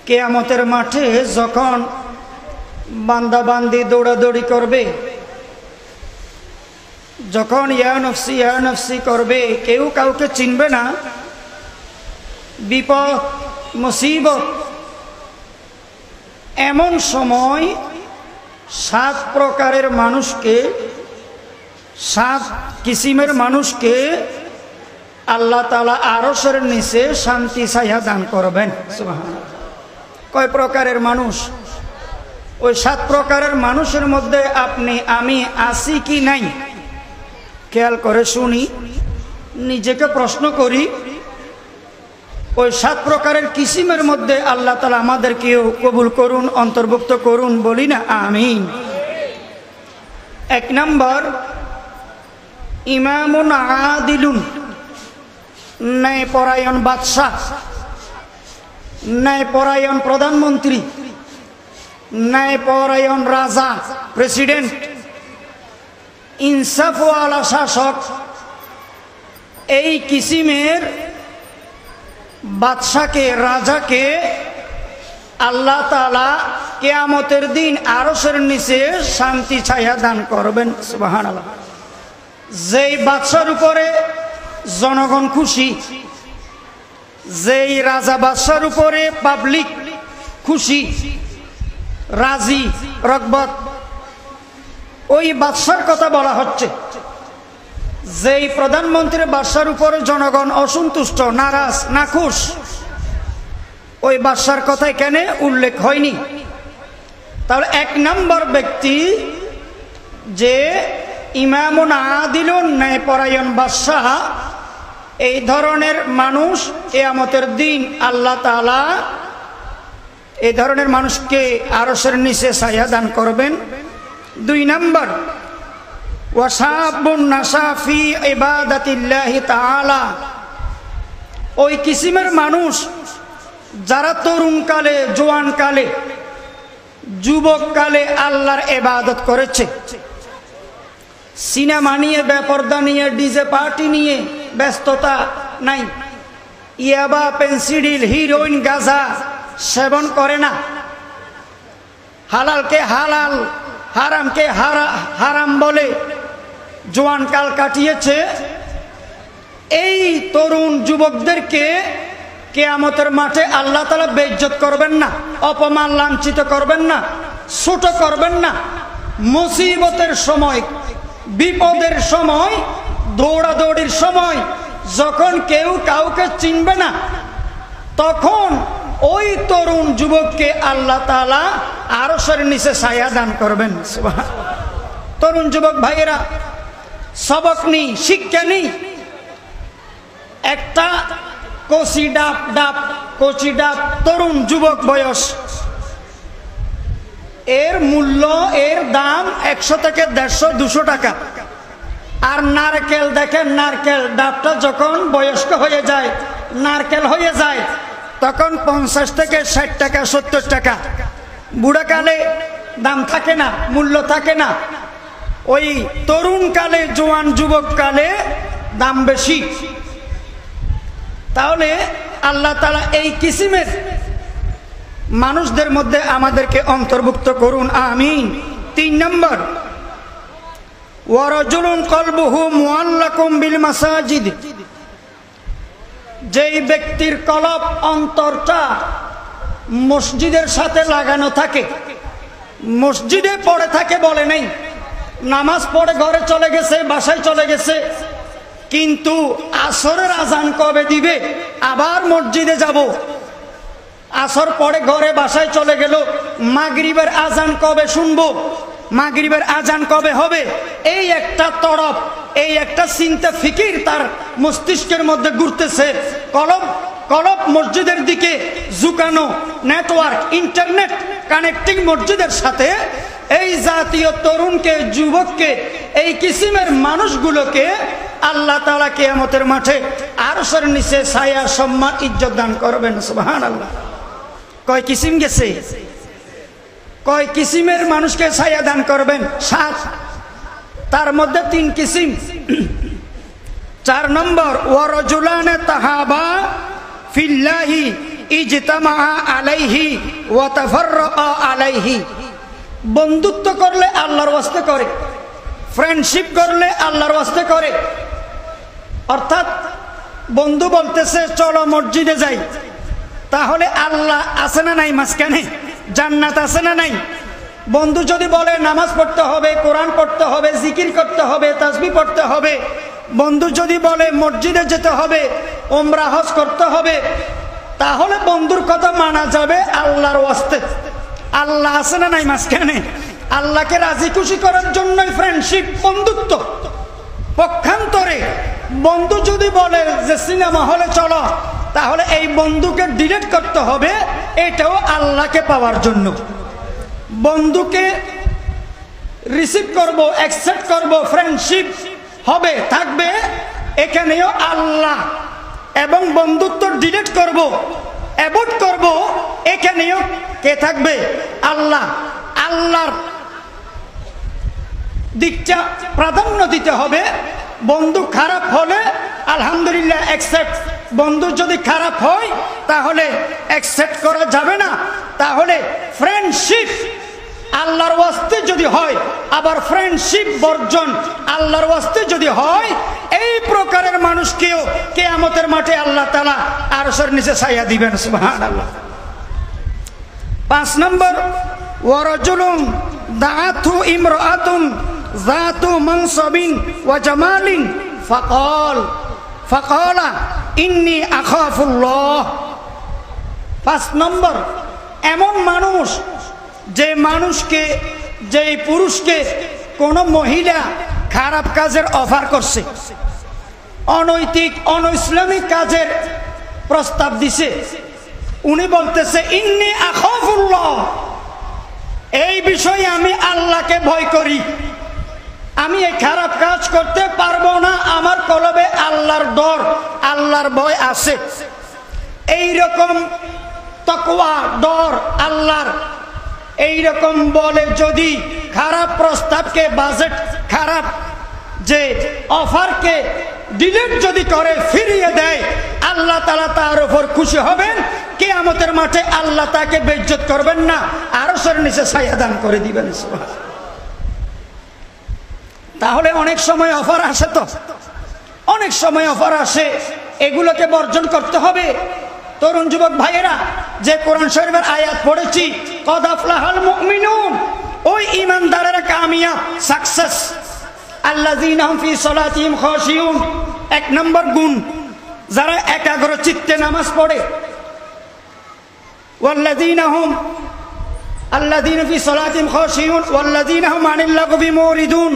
কিয়ামতের মাঠে যখন বান্দা বান্দি দৌড়াদৌড়ি করবে, যখন ইয়া নফসি করবে, কেউ কাউকে চিনবে না, বিপদ মুসিবত, এমন সময় 7 প্রকারের মানুষকে, 7 কিসিমের মানুষকে আল্লাহ তাআলা আরশের নিচে শান্তি ছায়া দান করবেন। সুবহানাল্লাহ। কয় প্রকারের মানুষ? ওই 7 প্রকারের মানুষের মধ্যে আপনি আমি আছি কি নাই খেয়াল করে শুনি, নিজেকে প্রশ্ন করি। ওই 7 প্রকারের কিসিমের মধ্যে আল্লাহ তাআলা আমাদেরকেও কবুল করুন, অন্তর্ভুক্ত করুন, বলি না আমিন। 1 নম্বর, ইমামুন আদিলুন, ন্যায়পরায়ণ বাদশাহ, ন্যায়পরায়ণ প্রধানমন্ত্রী, ন্যায়পরায়ণ রাজা, প্রেসিডেন্ট, ইনসাফওয়ালা শাসক। এই কিসিমের বাদশাকে, রাজাকে আল্লাহ তাআলা কিয়ামতের দিন আরশের নিচে শান্তি ছায়া দান করবেন। সুবহানাল্লাহ। যেই বাদশার উপরে জনগণ খুশি, যেই রাজা বাদশার উপরে পাবলিক খুশি, রাজি, রগবত, ওই বাদশার কথা বলা হচ্ছে। যেই প্রধানমন্ত্রী বাদশার উপরে জনগণ অসন্তুষ্ট, নারাজ, নাখুশ, ওই বাদশার কথা এখানে উল্লেখ হয়নি। তাহলে 1 নম্বর ব্যক্তি যে ইমামুন আদিলুন, ন্যায়পরায়ণ বাদশাহ, এই ধরনের মানুষ কিয়ামতের দিন আল্লাহ তাআলা এই ধরনের মানুষকে আরশের নিচে ছায়া দান করবেন। 2 নম্বর, ওয়াশাবুন নাশা ফি ইবাদাতিল্লাহি তাআলা, ওই কিসিমের মানুষ যারা তরুণকালে, জোয়ানকালে, যুবককালে আল্লাহর ইবাদত করেছে। সিনেমা নিয়ে, বেপরদা নিয়ে, ডিজে পার্টি নিয়ে ব্যস্ততা নাই, ইয়াবা, পেন্সিডিল, হিরোইন, গাঁজা সেবন করে না, হালালকে হালাল, হারামকে হারাম বলে জোয়ানকাল কাটিয়েছে। এই তরুণ যুবকদেরকে কিয়ামতের মাঠে আল্লাহ তাআলা বেইজ্জত করবেন না, অপমান, লাঞ্ছিত করবেন না, ছোট করবেন না। মুসিবতের সময়, বিপদের সময়, দৌড়াদৌড়ির সময়, যখন কেউ কাউকে চিনবে না, তখন ওই তরুণ যুবককে আল্লাহ তাআলা আরশের নিচে ছায়া দান করবেন। সুবহানাল্লাহ। তরুণ যুবক ভাইয়েরা, সবক নি, শিক্ষা নি। একটা কচি ডাব তরুণ যুবক বয়স, এর মূল্য, এর দাম 100 থেকে 150, 200 টাকা। আর নারকেল দেখেন, নারকেল ডাবটা যখন বয়স্ক হয়ে যায়, নারকেল হয়ে যায়, তখন 50 থেকে 60 টাকা, 70 টাকা। বুড়াকালে দাম থাকে না, মূল্য থাকে না। ওই তরুণ কালে, জোয়ান যুবক কালে দাম বেশি। তাহলে আল্লাহ তাআলা এই কিসিমের মানুষদের মধ্যে আমাদেরকে অন্তর্ভুক্ত করুন, আমিন। 3 নম্বর, ওয়ারাজুলুন কলবুহু মুআল্লাকুম বিল মাসাজিদ, যেই ব্যক্তির কলব, অন্তরটা মসজিদের সাথে লাগানো থাকে, মসজিদে পড়ে থাকে, বলে নেই, নামাজ পড়ে ঘরে চলে গেছে, বাসায় চলে গেছে, কিন্তু আসরের আজান কবে দিবে, আবার মসজিদে যাব, আসর পড়ে ঘরে বাসায় চলে গেল, মাগরিবের আজান কবে শুনবো, মাগরিবের আজান কবে হবে, এই একটা তড়প, এই একটা চিন্তা ফিকির তার মস্তিষ্কের মধ্যে ঘুরতেছে। কলব মসজিদের দিকে ঝুঁকানো, নেটওয়ার্ক, ইন্টারনেট কানেক্টিং মসজিদের সাথে। এই জাতীয় তরুণকে, যুবককে, এই কিসিমের মানুষগুলোকে আল্লাহ তাআলা কিয়ামতের মাঠে আরশের নিচে ছায়া, সম্মান, ইজ্জত দান করবেন। সুবহানাল্লাহ। কয় কিসিম গেছে? কয় কিসিমের মানুষকে ছায়া দান করবেন? 7। তার মধ্যে 3 কিসিম। 4 নম্বর, ওয়ারাজুলানে তাহাবা ফিল্লাহি ইজতামা আলাইহি ওয়া তাফাররাকা আলাইহি। বন্ধুত্ব করলে আল্লাহর ওয়াস্তে করে, ফ্রেন্ডশিপ করলে আল্লাহর ওয়াস্তে করে। অর্থাৎ বন্ধু বলতেছে চলো মসজিদে যাই, তাহলে আল্লাহ আছে না নাই মাঝখানে? জান্নাত আছে না নাই? বন্ধু যদি বলে নামাজ পড়তে হবে, কোরআন পড়তে হবে, জিকির করতে হবে, তাসবিহ পড়তে হবে, বন্ধু যদি বলে মসজিদে যেতে হবে, উমরা হজ করতে হবে, তাহলে বন্ধুর কথা মানা যাবে আল্লাহর ওয়াস্তে। আল্লাহ আছে না নাই মাঝখানে? আল্লাহকে রাজি খুশি করার জন্যই ফ্রেন্ডশিপ, বন্ধুত্ব। পক্ষান্তরে বন্ধু যদি বলে যে সিনেমা হলে চলো, তাহলে এই বন্ধুকে ডিলিট করতে হবে, এটাও আল্লাহকে পাওয়ার জন্য। বন্ধুকে রিসিভ করব, অ্যাকসেপ্ট করব, ফ্রেন্ডশিপ হবে, থাকবে, এখানেও আল্লাহ। এবং বন্ধুত্ব ডিলিট করব, অ্যাভয়েড করব, এখানেও কে থাকবে? আল্লাহ। আল্লাহর দিকটা প্রাধান্য দিতে হবে। বন্ধু খারাপ হলে আলহামদুলিল্লাহ অ্যাকসেপ্ট, বন্ধু যদি খারাপ হয় তাহলে অ্যাকসেপ্ট করা যাবে না। তাহলে ফ্রেন্ডশিপ আল্লাহর ওয়াস্তে যদি হয়, আবার ফ্রেন্ডশিপ বর্জন আল্লাহর ওয়াস্তে যদি হয়, এই প্রকারের মানুষকেও কিয়ামতের মাঠে আল্লাহ তাআলা আরশের নিচে ছায়া দিবেন। সুবহানাল্লাহ। 5 নম্বর, ওয়ারাজুলুন দাআতু ইমরাআতুন যাতু মানসাবিন ওয়া জামালিন ফাকালা ইন্নী আখাফুল্লাহ। 5 নম্বর, এমন মানুষ যে মানুষকে, যে পুরুষকে কোন মহিলা খারাপ কাজের অফার করছে, অনৈতিক অনইসলামিক কাজের প্রস্তাব দিছে, উনি বলতেছে ইন্নী আখাফুল্লাহ, এই বিষয়ে আমি আল্লাহকে ভয় করি, আমি এই খারাপ কাজ করতে পারবো না, আমার কলবে আল্লাহর ডর, আল্লাহর ভয় আছে। এইরকম তাকওয়া, ডর আল্লাহর, এইরকম বলে যদি খারাপ প্রস্তাবকে, বাজেট খারাপ যে অফারকে ডিলিট যদি করে, ফিরিয়ে দেয়, আল্লাহ তাআলা তার উপর খুশি হবেন। কিয়ামতের মাঠে আল্লাহ তাকে বেইজ্জত করবেন না, আরশের নিচে ছায়া দান করে দিবেন। তাহলে অনেক সময় অফার আসে, তো অনেক সময় অফার আসে, এগুলোকে বর্জন করতে হবে। তরুণ যুবক ভাইয়েরা, যে কোরআন শরীফের আয়াত পড়েছি, কদ আফলাহাল মুমিনুন, ওই ঈমানদারেরা কামিয়াব, সাকসেস, আল্লাযীনা হুম ফি সালাতিহিম খাশিউন। 1 নম্বর গুণ, যারা একাগ্র চিত্তে নামাজ পড়ে। ওয়াল্লাযীনা ফি সালাতিহিম খাশিউন ওয়াল্লাযীনা হুম আনিল লাগবি মুরিদুন,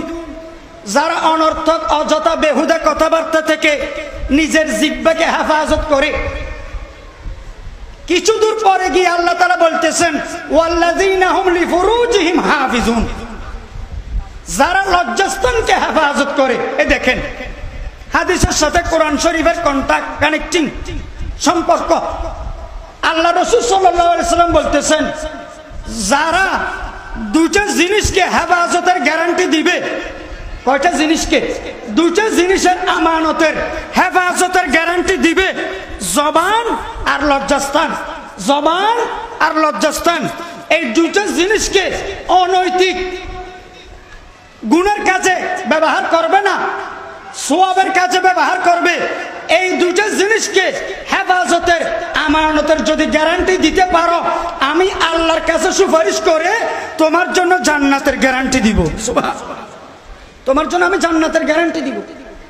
যারা অনর্থক অযথা বেহুদা কথাবার্তা থেকে নিজের জিহ্বাকে হেফাজত করে। কিছু দূর পরে গিয়ে আল্লাহ তাআলা বলতেছেন ওয়াল্লাযীনা হুম লিফুরুজিহিম হাফিজুন, যারা লজ্জাস্থানকে হেফাজত করে। এ দেখেন, হাদিসের সাথে কোরআন শরীফের কন্টাক্ট, কানেক্টিং সম্পর্ক। আল্লাহ রাসূল সাল্লাল্লাহু আলাইহি সাল্লাম বলতেছেন, যারা দুটো জিনিসকে হেফাজতের গ্যারান্টি দিবে। কয়টা জিনিসকে? দুটো জিনিসের আমানতের হেফাজতের গ্যারান্টি দিবে, জবান আর লজ্জাস্থান। জবান আর লজ্জাস্থান, এই দুটো জিনিসকে অনৈতিক গুনার কাজে ব্যবহার করবে না, সওয়াবের কাজে ব্যবহার করবে। এই দুটো জিনিসকে হেফাজতের আমানতের যদি গ্যারান্টি দিতে পারো, আমি আল্লাহর কাছে সুপারিশ করে তোমার জন্য জান্নাতের গ্যারান্টি দিব। সুবহানাল্লাহ। তোমার জন্য আমি জান্নাতের গ্যারান্টি দিব।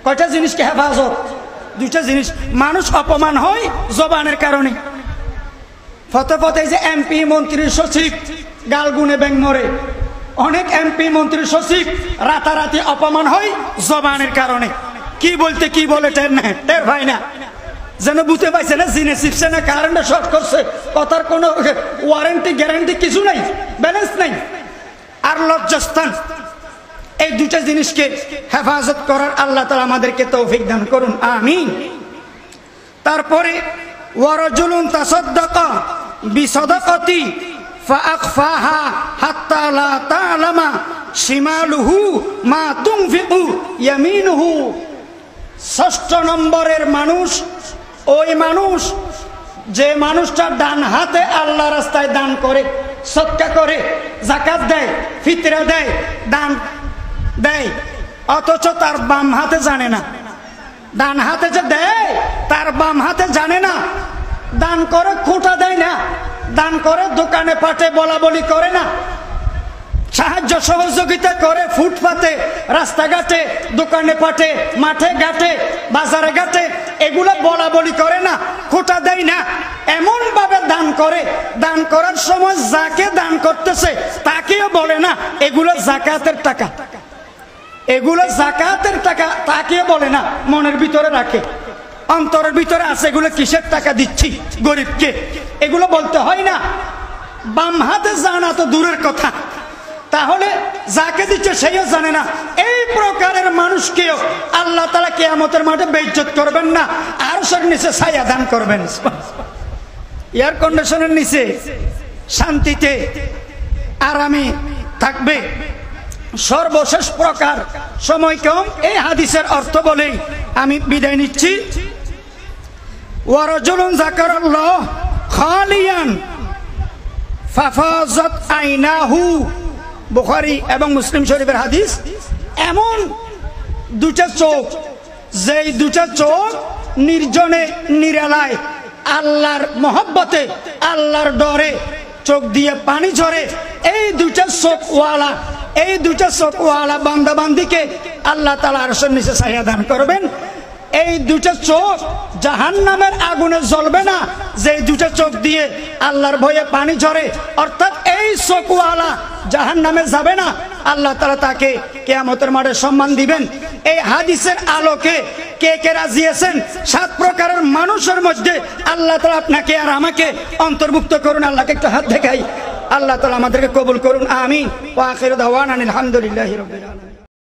কয়টা জিনিসকে হেফাজত? দুইটা জিনিস। মানুষ অপমান হয় জবানের কারণে। ফতে ফতে যে এমপি, মন্ত্রী, সচিব গালগুনে ব্যাং মরে। অনেক এমপি, মন্ত্রী, সচিব রাতারাতি অপমান হয় জবানের কারণে। কি বলতে কি বলে টের ভাই না, যেন বুঝতে পাইছে না, জিনে চিপছে না, কারেন্টে শর্ট করছে, কথার কোনো ওয়ারেন্টি গ্যারান্টি কিছু নাই, ব্যালেন্স নাই। আর লজ্জাস্থান, এই দুটা জিনিসকে হেফাজত করার আল্লাহ তাআলা আমাদেরকে তৌফিক দান করুন, আমিন। তারপরে ওয়ারাজুলুন তাসাদ্দাকা বিসাদাকাতি ফাআখফাহা হাত্তা লা তা'লামা শিমালুহু মা তুনফিকু ইয়ামিনুহু। 6 নম্বরের মানুষ ওই মানুষ যে মানুষটা ডান হাতে আল্লাহ রাস্তায় দান করে, সদকা করে, যাকাত দেয়, ফিতরা দেয়, দান দেয়, অথচ তার বাম হাতে জানে না, ডান হাতে যে দেয় তার বাম হাতে জানে না, দান করে খোঁটা দেয় না, দান করে দোকানে পাটে বলা বলি করে না, সাহায্য সহযোগিতা করে ফুটপাতে, রাস্তাঘাটে, দোকানে পাটে, মাঠে ঘাটে, বাজারে ঘাটে, এগুলো বলা বলি করে না, খোঁটা দেয় না, এমন ভাবে দান করে, দান করার সময় যাকে দান করতেছে তাকেও বলে না এগুলো যাকাতের টাকা, এগুলো যাকাতের টাকা, তাকেও বলে না, মনের ভিতরে রাখে, অন্তরের ভিতরে আছে এগুলো কিসের টাকা দিচ্ছি গরিবকে, এগুলো বলতে হয় না। বাম হাতে জানা তো দূরের কথা, তাহলে যাকে দিচ্ছে সেইও জানে না। এই প্রকারের মানুষকেও আল্লাহ তাআলা কিয়ামতের মাঠে বেইজ্জত করবেন না, আরশের নিচে ছায়া দান করবেন, এয়ার কন্ডিশনের নিচে শান্তিতে আরামে থাকবে। সর্বশেষ প্রকার, সময় কম, এই হাদিসের অর্থ বলেই আমি বিদায় নিচ্ছি। ওয়ারাজুলুন যাকারাল্লাহ খালিয়ান ফাফাজাত আইনাহু, বুখারী এবং মুসলিম শরীফের হাদিস। এমন দুটা চোখ, যেই দুটা চোখ নির্জনে নিরালায় আল্লাহর মহব্বতে, আল্লাহর ডরে চোখ দিয়ে পানি ঝরে, এই দুটা চোখওয়ালা, এই দুটা চোখওয়ালা বান্দা বান্দিকে আল্লাহ তাআলা আরশের নিচে ছায়া দান করবেন। এই দুটা চোখ জাহান্নামের আগুনে জ্বলবে না, যে দুটা চোখ দিয়ে আল্লাহর ভয়ে পানি ঝরে, অর্থাৎ এই চোখওয়ালা জাহান্নামে যাবে না, আল্লাহ তাআলা তাকে কিয়ামতের মাঠে সম্মান দিবেন। এই হাদিসের আলোকে কে কে রাজি আছেন? 7 প্রকারের মানুষের মধ্যে আল্লাহ তাআলা আপনাকে আর আমাকে অন্তর্ভুক্ত করুন। আল্লাহকে একটু হাত দেখাই, আল্লাহ তাআলা আমাদেরকে কবুল করুন, আমিন। ওয়া আখিরু দাওয়ানা আলহামদুলিল্লাহি রাব্বিল আলামিন।